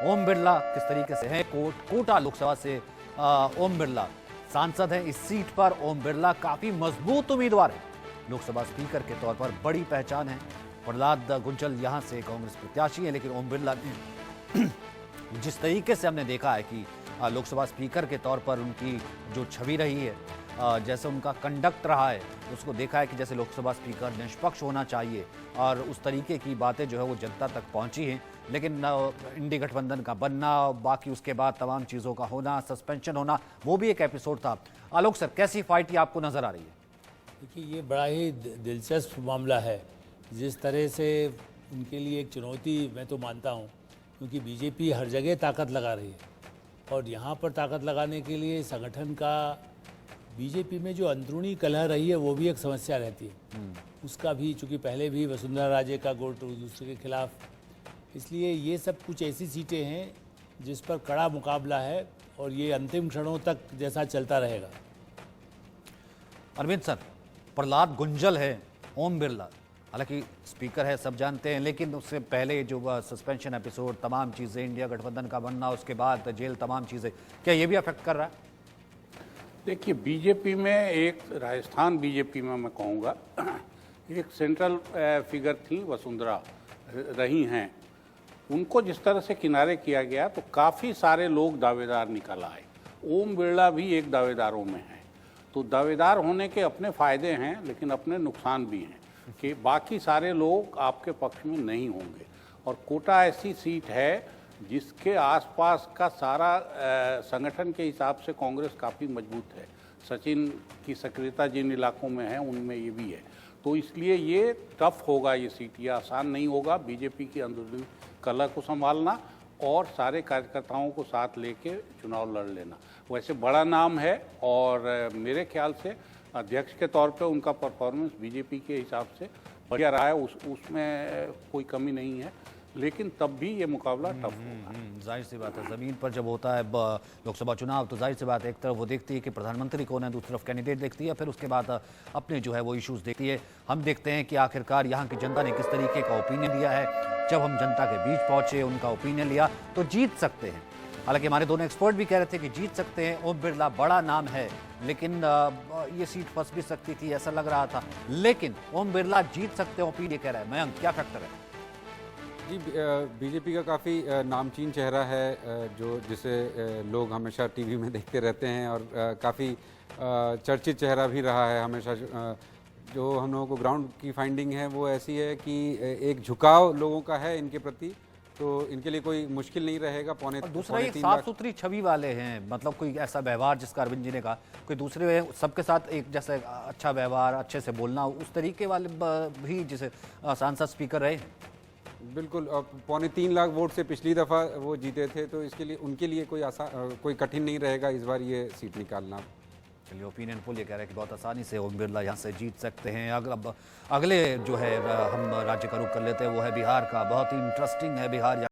ओम बिरला किस तरीके से हैं, कोटा लोकसभा से ओम बिरला सांसद हैं। इस सीट पर ओम बिरला काफी मजबूत उम्मीदवार है, लोकसभा स्पीकर के तौर पर बड़ी पहचान है। प्रहलाद गुंजल यहां से कांग्रेस प्रत्याशी है, लेकिन ओम बिरला ने जिस तरीके से हमने देखा है कि लोकसभा स्पीकर के तौर पर उनकी जो छवि रही है, जैसे उनका कंडक्ट रहा है, उसको देखा है कि जैसे लोकसभा स्पीकर निष्पक्ष होना चाहिए और उस तरीके की बातें जो है वो जनता तक पहुंची हैं। लेकिन इंडी गठबंधन का बनना, बाकी उसके बाद तमाम चीज़ों का होना, सस्पेंशन होना, वो भी एक एपिसोड था। आलोक सर, कैसी फाइट ये आपको नजर आ रही है? देखिए, ये बड़ा ही दिलचस्प मामला है। जिस तरह से उनके लिए एक चुनौती मैं तो मानता हूँ, क्योंकि बीजेपी हर जगह ताकत लगा रही है और यहाँ पर ताकत लगाने के लिए संगठन का बीजेपी में जो अंदरूनी कलह रही है वो भी एक समस्या रहती है। उसका भी, चूँकि पहले भी वसुंधरा राजे का गुट दूसरे के खिलाफ, इसलिए ये सब कुछ ऐसी सीटें हैं जिस पर कड़ा मुकाबला है और ये अंतिम क्षणों तक जैसा चलता रहेगा। अरविंद सर, प्रहलाद गुंजल है, ओम बिरला हालांकि स्पीकर है, सब जानते हैं, लेकिन उससे पहले जो सस्पेंशन एपिसोड, तमाम चीज़ें, इंडिया गठबंधन का बनना, उसके बाद जेल, तमाम चीज़ें, क्या ये भी अफेक्ट कर रहा है? देखिए, बीजेपी में एक, राजस्थान बीजेपी में मैं कहूँगा, एक सेंट्रल फिगर थी वसुंधरा रही हैं। उनको जिस तरह से किनारे किया गया तो काफ़ी सारे लोग दावेदार निकल आए। ओम बिरला भी एक दावेदारों में है। तो दावेदार होने के अपने फ़ायदे हैं, लेकिन अपने नुकसान भी हैं कि बाकी सारे लोग आपके पक्ष में नहीं होंगे। और कोटा ऐसी सीट है जिसके आसपास का सारा संगठन के हिसाब से कांग्रेस काफ़ी मजबूत है। सचिन की सक्रियता जिन इलाकों में है उनमें ये भी है। तो इसलिए ये टफ होगा, ये सीट, ये आसान नहीं होगा बीजेपी की अंदरूनी कलह को संभालना और सारे कार्यकर्ताओं को साथ लेके चुनाव लड़ लेना। वैसे बड़ा नाम है और मेरे ख्याल से अध्यक्ष के तौर पे उनका परफॉर्मेंस बीजेपी के हिसाब से बढ़िया रहा है, उसमें कोई कमी नहीं है, लेकिन तब भी ये मुकाबला टफ होगा। जाहिर सी बात है, ज़मीन पर जब होता है लोकसभा चुनाव तो जाहिर सी बात है, एक तरफ वो देखती है कि प्रधानमंत्री कौन है, दूसरी तरफ कैंडिडेट देखती है, फिर उसके बाद अपने जो है वो इश्यूज देखती है। हम देखते हैं कि आखिरकार यहाँ की जनता ने किस तरीके का ओपिनियन दिया है। जब हम जनता के बीच पहुँचे, उनका ओपिनियन लिया, तो जीत सकते हैं। हालांकि हमारे दोनों एक्सपर्ट भी कह रहे थे कि जीत सकते हैं, ओम बिरला बड़ा नाम है, लेकिन ये सीट फंस भी सकती थी, ऐसा लग रहा था। लेकिन ओम बिरला जीत सकते हैं, ओपिनियन कह रहा है। मयंक, क्या फैक्टर है? जी, बीजेपी का काफ़ी नामचीन चेहरा है, जिसे लोग हमेशा टीवी में देखते रहते हैं और काफ़ी चर्चित चेहरा भी रहा है हमेशा। जो हम लोगों को ग्राउंड की फाइंडिंग है वो ऐसी है कि एक झुकाव लोगों का है इनके प्रति, तो इनके लिए कोई मुश्किल नहीं रहेगा। दूसरा एक साफ सुथरी छवि वाले हैं, मतलब कोई ऐसा व्यवहार, जिसका अरविंद जी ने कहा, कोई दूसरे सबके साथ एक जैसे अच्छा व्यवहार, अच्छे से बोलना, उस तरीके वाले भी जिसे सांसद स्पीकर रहे। बिल्कुल, 3.25 लाख वोट से पिछली दफ़ा वो जीते थे, तो इसके लिए उनके लिए कोई कठिन नहीं रहेगा इस बार ये सीट निकालना। चलिए, ओपिनियन पोल ये कह रहा है कि बहुत आसानी से ओम बिरला यहाँ से जीत सकते हैं। अगले जो है हम राज्य का रुख कर लेते हैं, वो है बिहार का। बहुत ही इंटरेस्टिंग है बिहार।